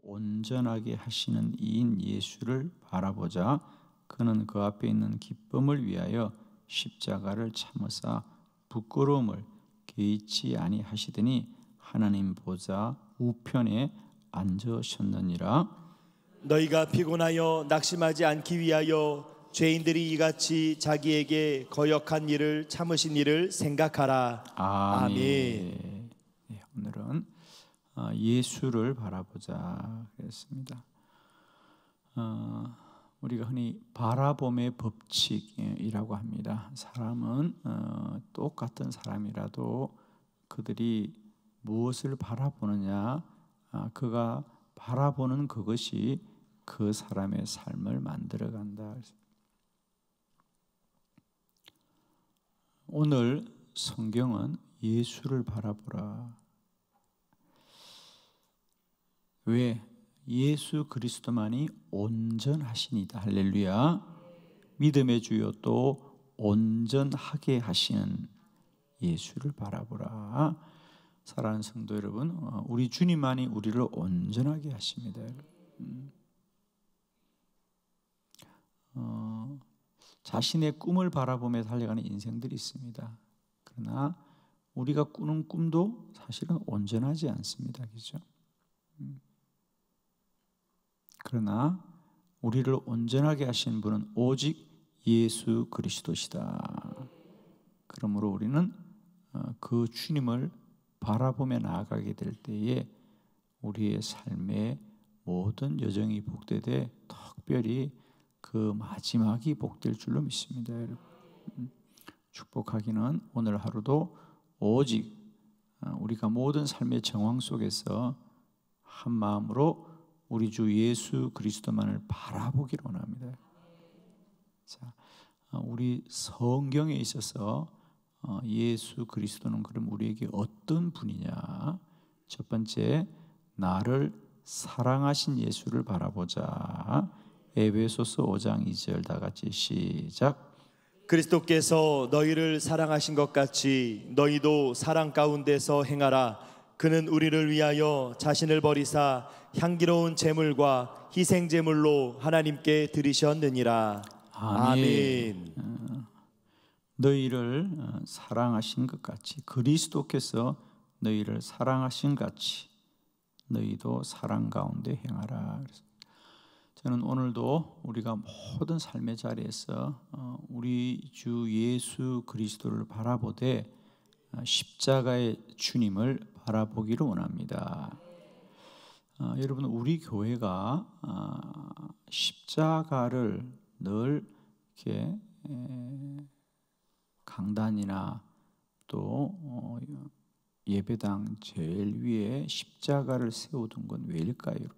온전하게 하시는 이인 예수를 바라보자. 그는 그 앞에 있는 기쁨을 위하여 십자가를 참으사 부끄러움을 개의치 아니하시더니 하나님 보좌 우편에 앉으셨느니라. 너희가 피곤하여 낙심하지 않기 위하여 죄인들이 이같이 자기에게 거역한 일을 참으신 일을 생각하라. 아멘. 네, 오늘은 예수를 바라보자 그랬습니다. 우리가 흔히 바라봄의 법칙이라고 합니다. 사람은 똑같은 사람이라도 그들이 무엇을 바라보느냐, 그가 바라보는 그것이 그 사람의 삶을 만들어간다. 오늘 성경은 예수를 바라보라. 왜? 예수 그리스도만이 온전하시니다. 할렐루야. 믿음의 주요 또 온전하게 하시는 예수를 바라보라. 사랑하는 성도 여러분, 우리 주님만이 우리를 온전하게 하십니다. 자신의 꿈을 바라보며 달려가는 인생들이 있습니다. 그러나 우리가 꾸는 꿈도 사실은 온전하지 않습니다. 그렇죠? 그러나 우리를 온전하게 하신 분은 오직 예수 그리스도시다. 그러므로 우리는 그 주님을 바라보며 나아가게 될 때에 우리의 삶의 모든 여정이 복되되 특별히 그 마지막이 복될 줄로 믿습니다. 여러분. 축복하기는 오늘 하루도 오직 우리가 모든 삶의 정황 속에서 한 마음으로 우리 주 예수 그리스도만을 바라보기를 원합니다. 자, 우리 성경에 있어서 예수 그리스도는 그럼 우리에게 어떤 분이냐? 첫 번째, 나를 사랑하신 예수를 바라보자. 에베소서 5장 2절 다 같이 시작. 그리스도께서 너희를 사랑하신 것 같이 너희도 사랑 가운데서 행하라. 그는 우리를 위하여 자신을 버리사 향기로운 제물과 희생 제물로 하나님께 드리셨느니라. 아멘. 너희를 사랑하신 것 같이, 그리스도께서 너희를 사랑하신 같이 너희도 사랑 가운데 행하라. 저는 오늘도 우리가 모든 삶의 자리에서 우리 주 예수 그리스도를 바라보되 십자가의 주님을 바라보기를 원합니다. 여러분, 우리 교회가 십자가를 늘 이렇게 강단이나 또 예배당 제일 위에 십자가를 세워둔 건 왜일까요?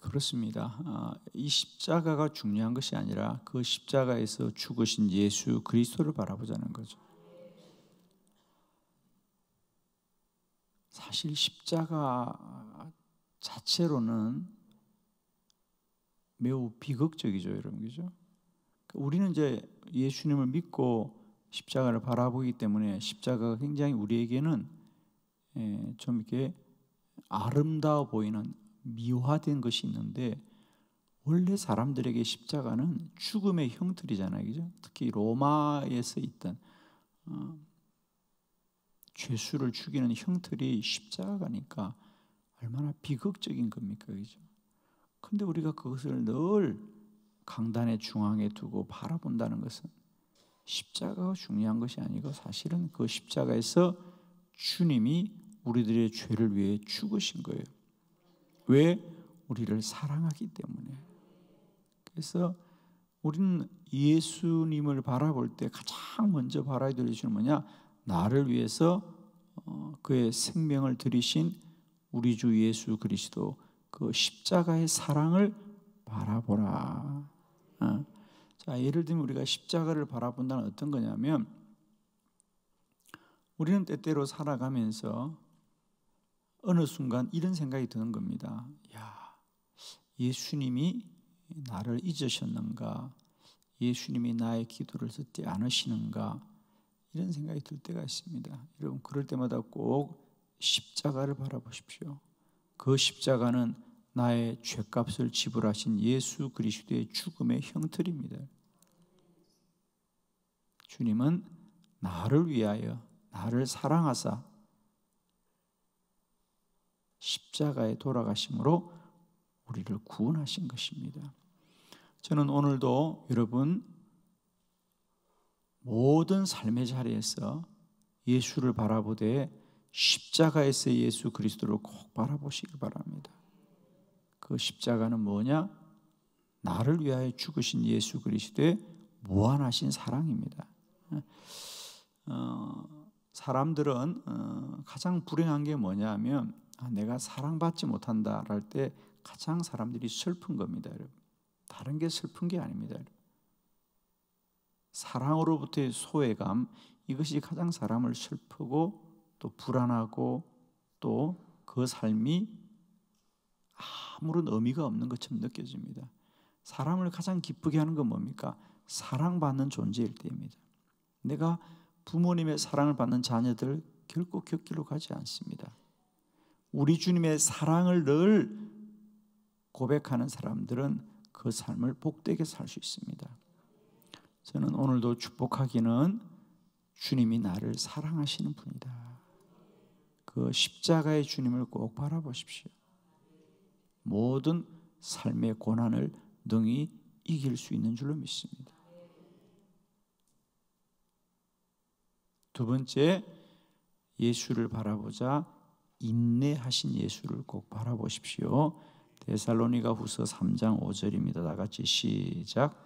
그렇습니다. 이 십자가가 중요한 것이 아니라 그 십자가에서 죽으신 예수 그리스도를 바라보자는 거죠. 사실 십자가 자체로는 매우 비극적이죠, 여러분, 그죠? 우리는 이제 예수님을 믿고 십자가를 바라보기 때문에 십자가가 굉장히 우리에게는 좀 이렇게 아름다워 보이는 미화된 것이 있는데, 원래 사람들에게 십자가는 죽음의 형틀이잖아요, 그죠? 특히 로마에서 있던 죄수를 죽이는 형틀이 십자가니까 얼마나 비극적인 겁니까, 그죠? 근데 우리가 그것을 늘 강단의 중앙에 두고 바라본다는 것은 십자가가 중요한 것이 아니고 사실은 그 십자가에서 주님이 우리들의 죄를 위해 죽으신 거예요. 왜? 우리를 사랑하기 때문에. 그래서 우리는 예수님을 바라볼 때 가장 먼저 바라야 될 이유는 뭐냐? 나를 위해서 그의 생명을 들이신 우리 주 예수 그리스도, 그 십자가의 사랑을 바라보라. 자, 예를 들면 우리가 십자가를 바라본다는 어떤 거냐면, 우리는 때때로 살아가면서 어느 순간 이런 생각이 드는 겁니다. 야, 예수님이 나를 잊으셨는가? 예수님이 나의 기도를 듣지 않으시는가? 이런 생각이 들 때가 있습니다. 여러분, 그럴 때마다 꼭 십자가를 바라보십시오. 그 십자가는 나의 죄값을 지불하신 예수 그리스도의 죽음의 형틀입니다. 주님은 나를 위하여 나를 사랑하사 십자가에 돌아가심으로 우리를 구원하신 것입니다. 저는 오늘도 여러분 모든 삶의 자리에서 예수를 바라보되 십자가에서 예수 그리스도를 꼭 바라보시길 바랍니다. 그 십자가는 뭐냐? 나를 위하여 죽으신 예수 그리스도의 무한하신 사랑입니다. 사람들은 가장 불행한 게 뭐냐면 내가 사랑받지 못한다 할 때 가장 사람들이 슬픈 겁니다. 여러분. 다른 게 슬픈 게 아닙니다. 여러분. 사랑으로부터의 소외감, 이것이 가장 사람을 슬프고 또 불안하고 또 그 삶이 아무런 의미가 없는 것처럼 느껴집니다. 사람을 가장 기쁘게 하는 건 뭡니까? 사랑받는 존재일 때입니다. 내가 부모님의 사랑을 받는 자녀들 결코 곁길로 가지 않습니다. 우리 주님의 사랑을 늘 고백하는 사람들은 그 삶을 복되게 살 수 있습니다. 저는 오늘도 축복하기는 주님이 나를 사랑하시는 분이다. 그 십자가의 주님을 꼭 바라보십시오. 모든 삶의 고난을 능히 이길 수 있는 줄로 믿습니다. 두 번째, 예수를 바라보자 인내하신 예수를 꼭 바라보십시오. 데살로니가 후서 3장 5절입니다. 다 같이 시작.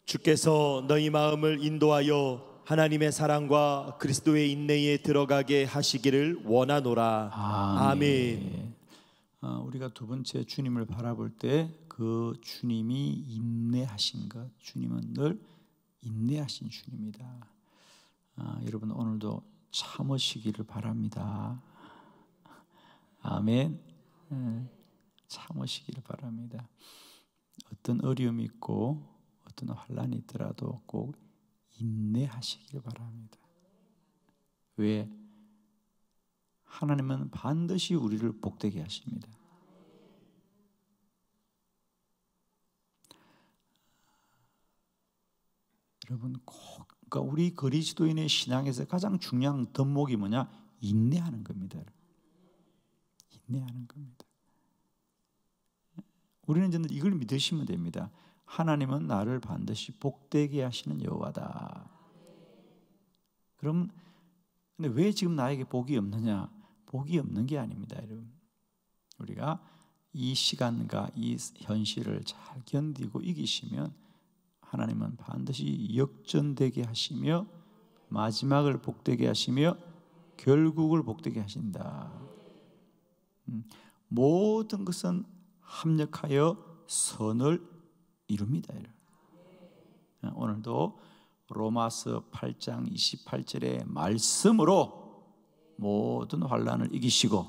주께서 너희 마음을 인도하여 하나님의 사랑과 그리스도의 인내에 들어가게 하시기를 원하노라. 아멘. 우리가 두 번째 주님을 바라볼 때 그 주님이 인내하신 것, 주님은 늘 인내하신 주님이다. 여러분 오늘도 참으시기를 바랍니다. 아멘. 참으시기를 바랍니다. 어떤 어려움이 있고 어떤 환난이 있더라도 꼭 인내하시기를 바랍니다. 왜? 하나님은 반드시 우리를 복되게 하십니다. 여러분 꼭 그러니까 우리 그리스도인의 신앙에서 가장 중요한 덕목이 뭐냐? 인내하는 겁니다. 인내하는 겁니다. 우리는 이제 이걸 믿으시면 됩니다. 하나님은 나를 반드시 복되게 하시는 여호와다. 그럼 근데 왜 지금 나에게 복이 없느냐? 복이 없는 게 아닙니다, 여러분. 우리가 이 시간과 이 현실을 잘 견디고 이기시면 하나님은 반드시 역전되게 하시며 마지막을 복되게 하시며 결국을 복되게 하신다. 모든 것은 합력하여 선을 이룹니다. 오늘도 로마서 8장 28절의 말씀으로 모든 환난을 이기시고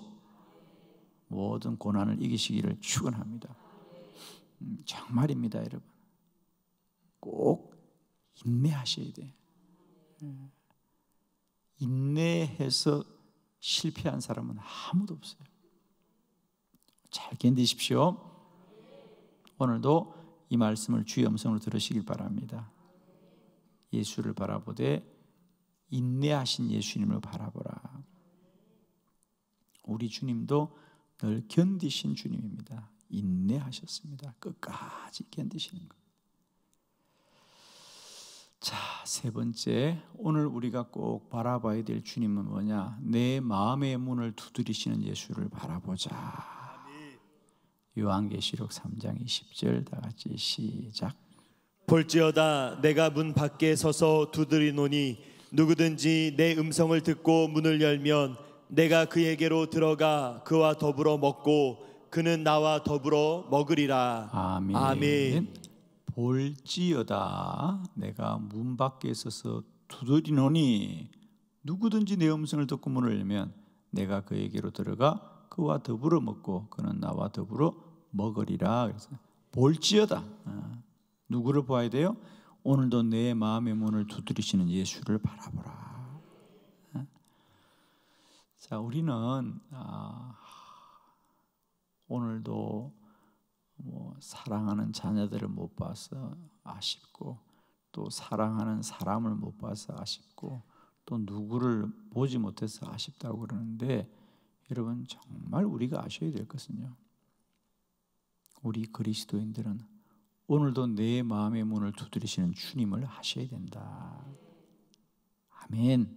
모든 고난을 이기시기를 축원합니다. 정말입니다, 여러분. 꼭 인내하셔야 돼. 인내해서 실패한 사람은 아무도 없어요. 잘 견디십시오. 오늘도 이 말씀을 주의 음성으로 들으시길 바랍니다. 예수를 바라보되 인내하신 예수님을 바라보라. 우리 주님도 늘 견디신 주님입니다. 인내하셨습니다. 끝까지 견디시는 것. 자, 세 번째, 오늘 우리가 꼭 바라봐야 될 주님은 뭐냐? 내 마음의 문을 두드리시는 예수를 바라보자. 요한계시록 3장 20절 다 같이 시작. 볼지어다 내가 문 밖에 서서 두드리노니 누구든지 내 음성을 듣고 문을 열면 내가 그에게로 들어가 그와 더불어 먹고 그는 나와 더불어 먹으리라. 아멘. 아멘. 볼지어다 내가 문 밖에 서서 두드리노니 누구든지 내 음성을 듣고 문을 열면 내가 그에게로 들어가 그와 더불어 먹고 그는 나와 더불어 먹으리라. 그래서 볼지어다. 누구를 봐야 돼요? 오늘도 내 마음의 문을 두드리시는 예수를 바라보라. 자, 우리는 오늘도 사랑하는 자녀들을 못 봐서 아쉽고, 또 사랑하는 사람을 못 봐서 아쉽고, 또 누구를 보지 못해서 아쉽다고 그러는데, 여러분 정말 우리가 아셔야 될 것은요, 우리 그리스도인들은 오늘도 내 마음의 문을 두드리시는 주님을 아셔야 된다. 아멘.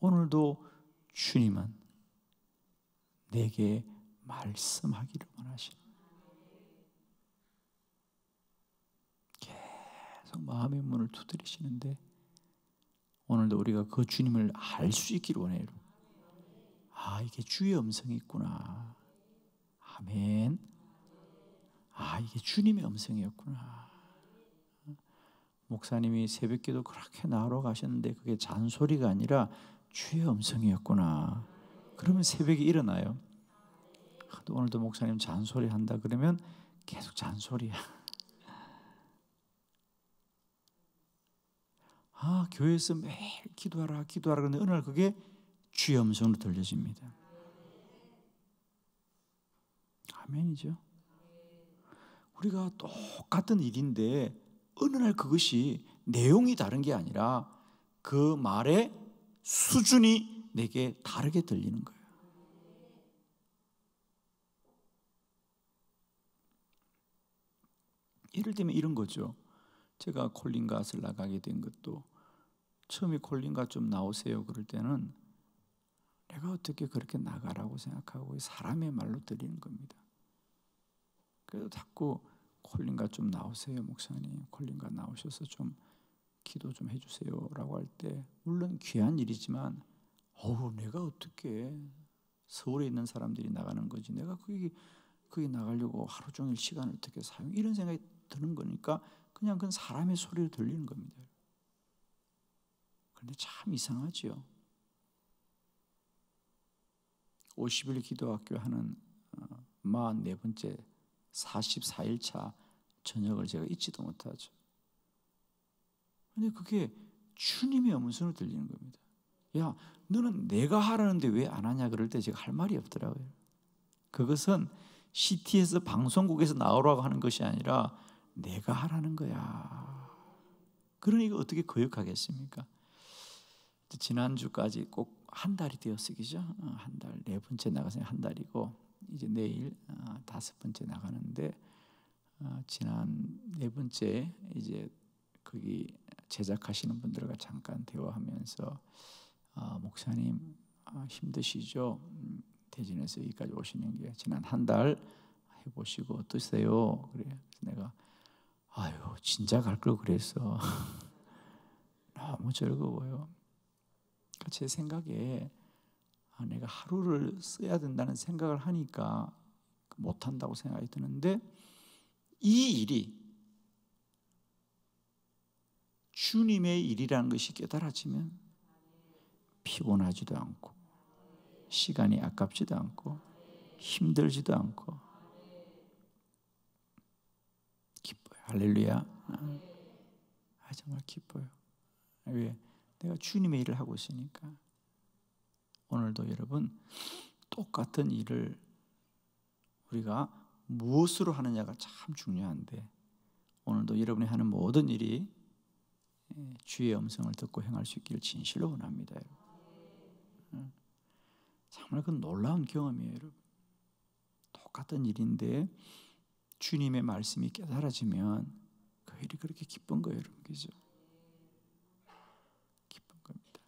오늘도 주님은 내게 말씀하기를 원하시는, 계속 마음의 문을 두드리시는데, 오늘도 우리가 그 주님을 알 수 있기를 원해요. 아, 이게 주의 음성이 있구나. 아멘. 아, 이게 주님의 음성이었구나. 목사님이 새벽기도 그렇게 나오러 가셨는데 그게 잔소리가 아니라 주의 음성이었구나. 그러면 새벽에 일어나요. 오늘도 목사님 잔소리 한다 그러면 계속 잔소리야. 아, 교회에서 매일 기도하라 그러는데 어느 날 그게 주의 음성으로 들려집니다. 아멘이죠. 우리가 똑같은 일인데 어느 날 그것이 내용이 다른 게 아니라 그 말의 수준이 내게 다르게 들리는 거예요. 예를 들면 이런 거죠. 제가 콜린갓을 나가게 된 것도, 처음에 콜린갓 좀 나오세요 그럴 때는 내가 어떻게 그렇게 나가라고 생각하고 사람의 말로 드리는 겁니다. 그래서 자꾸 콜린갓 좀 나오세요 목사님, 콜린갓 나오셔서 좀 기도 좀 해주세요 라고 할 때, 물론 귀한 일이지만 내가 어떻게, 서울에 있는 사람들이 나가는 거지 내가 거기 나가려고 하루 종일 시간을 어떻게 사용, 이런 생각이 드는 거니까 그냥 그건 사람의 소리로 들리는 겁니다. 그런데 참 이상하죠. 50일 기도학교 하는 44번째 44일차 저녁을 제가 잊지도 못하죠. 그런데 그게 주님의 음성으로 들리는 겁니다. 야, 너는 내가 하라는데 왜 안 하냐 그럴 때 제가 할 말이 없더라고요. 그것은 CT에서 방송국에서 나오라고 하는 것이 아니라 내가 하라는 거야. 그러니까 어떻게 거역하겠습니까? 지난주까지 꼭 한 달이 되었으기죠. 한 달, 4번째 나가서 한 달이고, 이제 내일 5번째 나가는데, 지난 4번째 이제 거기 제작하시는 분들과 잠깐 대화하면서 목사님 힘드시죠? 대전에서 여기까지 오시는 게 지난 한 달 해보시고 어떠세요? 그래. 내가 진짜 갈 걸 그랬어. 너무 즐거워요. 제 생각에 내가 하루를 써야 된다는 생각을 하니까 못한다고 생각이 드는데, 이 일이 주님의 일이라는 것이 깨달아지면 피곤하지도 않고 시간이 아깝지도 않고 힘들지도 않고 기뻐요. 할렐루야. 정말 기뻐요. 왜? 내가 주님의 일을 하고 있으니까. 오늘도 여러분 똑같은 일을 우리가 무엇으로 하느냐가 참 중요한데, 오늘도 여러분이 하는 모든 일이 주의 음성을 듣고 행할 수 있기를 진실로 원합니다. 정말 그 놀라운 경험이에요, 여러분. 똑같은 일인데 주님의 말씀이 깨달아지면 그 일이 그렇게 기쁜 거예요, 여러분. 그죠? 기쁜 겁니다.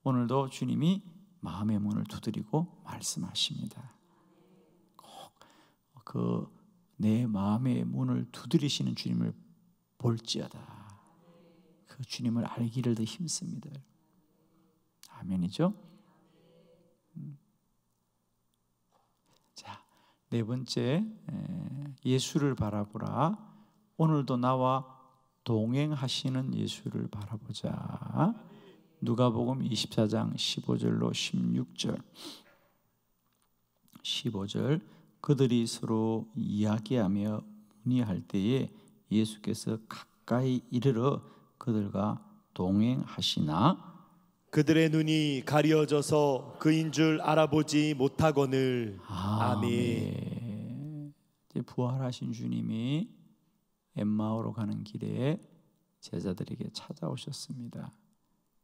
오늘도 주님이 마음의 문을 두드리고 말씀하십니다. 꼭 그 내 마음의 문을 두드리시는 주님을 볼지어다. 그 주님을 알기를 더 힘씁니다. 아멘이죠? 자, 4번째, 예수를 바라보라. 오늘도 나와 동행하시는 예수를 바라보자. 누가복음 24장 15절로 16절. 15절, 그들이 서로 이야기하며 문의할 때에 예수께서 가까이 이르러 그들과 동행하시나 그들의 눈이 가려져서 그인 줄 알아보지 못하거늘. 아멘. 이제 부활하신 주님이 엠마오로 가는 길에 제자들에게 찾아오셨습니다.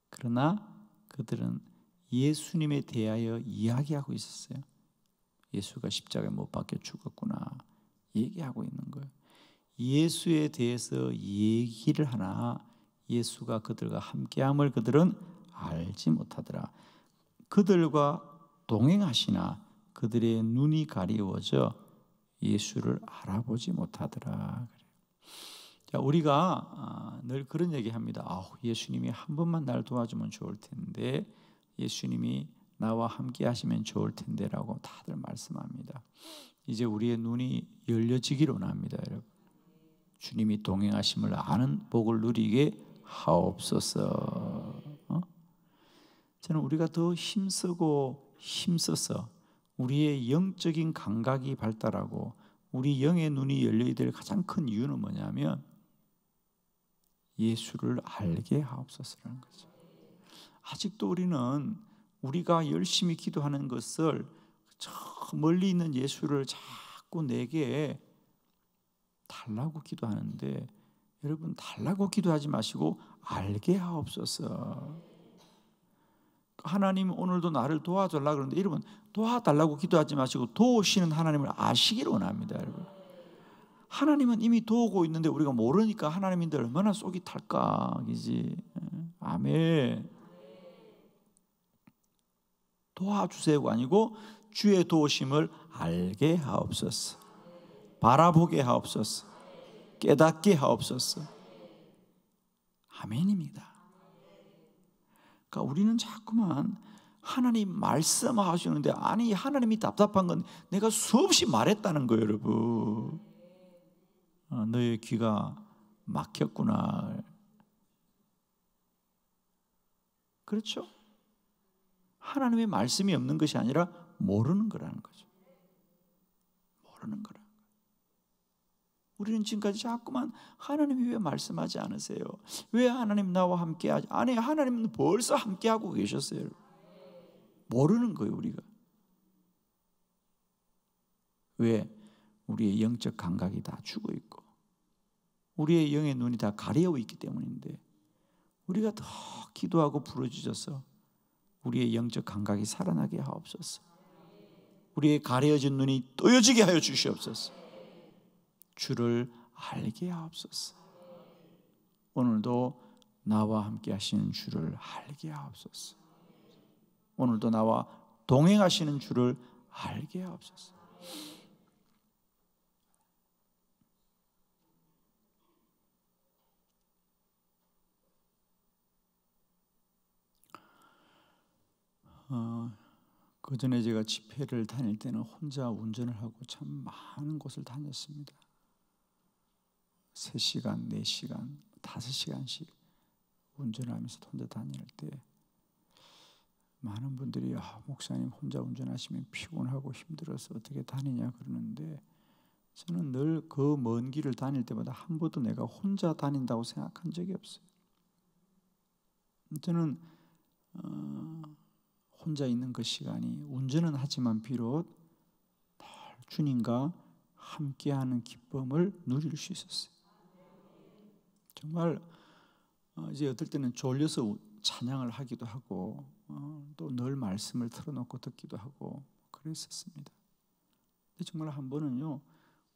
그러나 그들은 예수님에 대하여 이야기하고 있었어요. 예수가 십자가에 못 박혀 죽었구나 얘기하고 있는 거예요. 예수에 대해서 얘기를 하나 예수가 그들과 함께함을 그들은 알지 못하더라. 그들과 동행하시나 그들의 눈이 가리워져 예수를 알아보지 못하더라. 자, 우리가 늘 그런 얘기합니다. 예수님이 한 번만 날 도와주면 좋을 텐데, 예수님이 나와 함께 하시면 좋을 텐데라고 다들 말씀합니다. 이제 우리의 눈이 열려지기를 원합니다, 여러분. 주님이 동행하심을 아는 복을 누리게 하옵소서. 저는 우리가 더 힘써서 우리의 영적인 감각이 발달하고 우리 영의 눈이 열려야 될 가장 큰 이유는 뭐냐면 예수를 알게 하옵소서라는 거죠. 아직도 우리는 우리가 열심히 기도하는 것을 저 멀리 있는 예수를 자꾸 내게 달라고 기도하는데, 여러분 달라고 기도하지 마시고 알게 하옵소서. 하나님 오늘도 나를 도와달라 그러는데, 여러분 도와달라고 기도하지 마시고 도우시는 하나님을 아시기를 원합니다. 여러분, 하나님은 이미 도우고 있는데 우리가 모르니까 하나님인데 얼마나 속이 탈까. 이지. 아멘. 도와주세요가 아니고 주의 도우심을 알게 하옵소서, 바라보게 하옵소서, 깨닫게 하옵소서. 아멘입니다. 그러니까 우리는 자꾸만 하나님 말씀하시는데, 아니 하나님이 답답한 건 내가 수없이 말했다는 거예요, 여러분. 너의 귀가 막혔구나. 그렇죠? 하나님의 말씀이 없는 것이 아니라 모르는 거라는 거죠. 모르는 거라. 우리는 지금까지 자꾸만 하나님이 왜 말씀하지 않으세요? 왜 하나님 나와 함께하지? 아니, 하나님은 벌써 함께하고 계셨어요. 모르는 거예요, 우리가. 왜? 우리의 영적 감각이 다 죽어 있고 우리의 영의 눈이 다 가려워 있기 때문인데, 우리가 더 기도하고 부르짖어서 우리의 영적 감각이 살아나게 하옵소서. 우리의 가려진 눈이 떠여지게 하여 주시옵소서. 주를 알게 하옵소서. 오늘도 나와 함께 하시는 주를 알게 하옵소서. 오늘도 나와 동행하시는 주를 알게 하옵소서. 그 전에 제가 집회를 다닐 때는 혼자 운전을 하고 참 많은 곳을 다녔습니다. 3시간, 4시간, 5시간씩 운전하면서 혼자 다닐 때 많은 분들이 목사님 혼자 운전하시면 피곤하고 힘들어서 어떻게 다니냐 그러는데, 저는 늘 그 먼 길을 다닐 때마다 한 번도 내가 혼자 다닌다고 생각한 적이 없어요. 저는 혼자 있는 그 시간이, 운전은 하지만 비록 주님과 함께하는 기쁨을 누릴 수 있었어요. 정말 이제 어떨 때는 졸려서 찬양을 하기도 하고 또 늘 말씀을 틀어놓고 듣기도 하고 그랬었습니다. 근데 정말 한 번은요,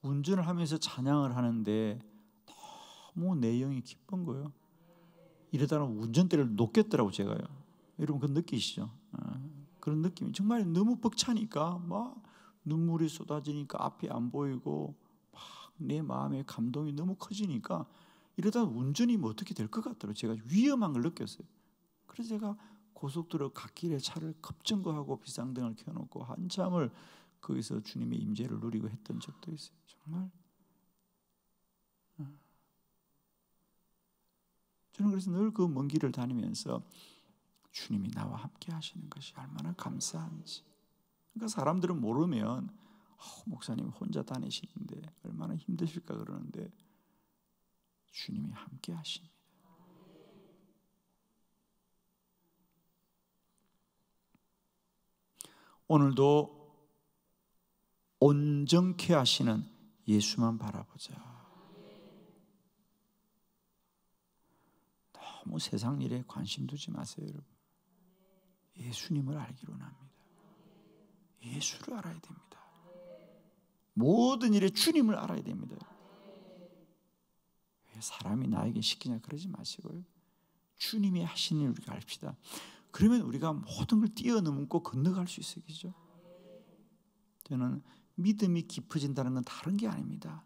운전을 하면서 찬양을 하는데 너무 내 영이 기쁜 거예요. 이러다가 운전대를 놓겠더라고 제가요. 여러분 그 느끼시죠? 그런 느낌이 정말 너무 벅차니까 막 눈물이 쏟아지니까 앞이 안 보이고 막 내 마음의 감동이 너무 커지니까 이러다 운전이 뭐 어떻게 될 것 같더라고요. 제가 위험한 걸 느꼈어요. 그래서 제가 고속도로 갓길에 차를 급정거하고 비상등을 켜놓고 한참을 거기서 주님의 임재를 누리고 했던 적도 있어요. 정말 저는 그래서 늘 그 먼 길을 다니면서 주님이 나와 함께 하시는 것이 얼마나 감사한지. 그러니까 사람들은 모르면 목사님 혼자 다니시는데 얼마나 힘드실까 그러는데, 주님이 함께 하십니다. 오늘도 온전케 하시는 예수만 바라보자. 너무 세상 일에 관심 두지 마세요, 여러분. 예수님을 알기로 합니다. 예수를 알아야 됩니다. 모든 일에 주님을 알아야 됩니다. 왜 사람이 나에게 시키냐 그러지 마시고요. 주님이 하시는 일 우리가 알읍시다. 그러면 우리가 모든 걸 뛰어넘고 건너갈 수 있어요. 저는 믿음이 깊어진다는 건 다른 게 아닙니다.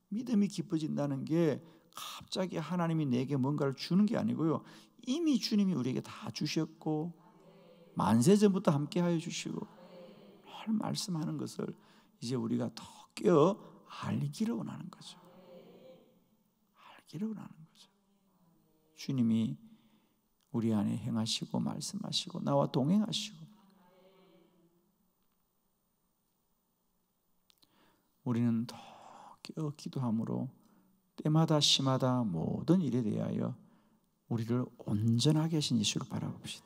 믿음이 깊어진다는 게 갑자기 하나님이 내게 뭔가를 주는 게 아니고요. 이미 주님이 우리에게 다 주셨고 만세 전부터 함께하여 주시고 늘 말씀하는 것을 이제 우리가 더 깨어 알기를 원하는 거죠. 알기를 원하는 거죠. 주님이 우리 안에 행하시고 말씀하시고 나와 동행하시고 우리는 더 깨어 기도함으로 때마다 시마다 모든 일에 대하여 우리를 온전하게 하신 예수를 바라봅시다.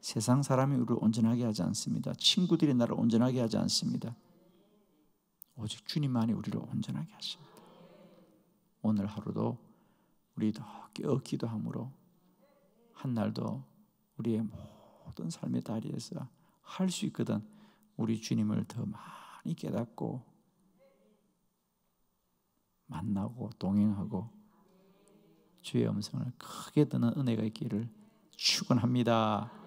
세상 사람이 우리를 온전하게 하지 않습니다. 친구들이 나를 온전하게 하지 않습니다. 오직 주님만이 우리를 온전하게 하십니다. 오늘 하루도 우리 더 깨어 기도함으로 한 날도 우리의 모든 삶의 다리에서 할 수 있거든 우리 주님을 더 많이 깨닫고 만나고 동행하고 주의 음성을 크게 듣는 은혜가 있기를 축원합니다.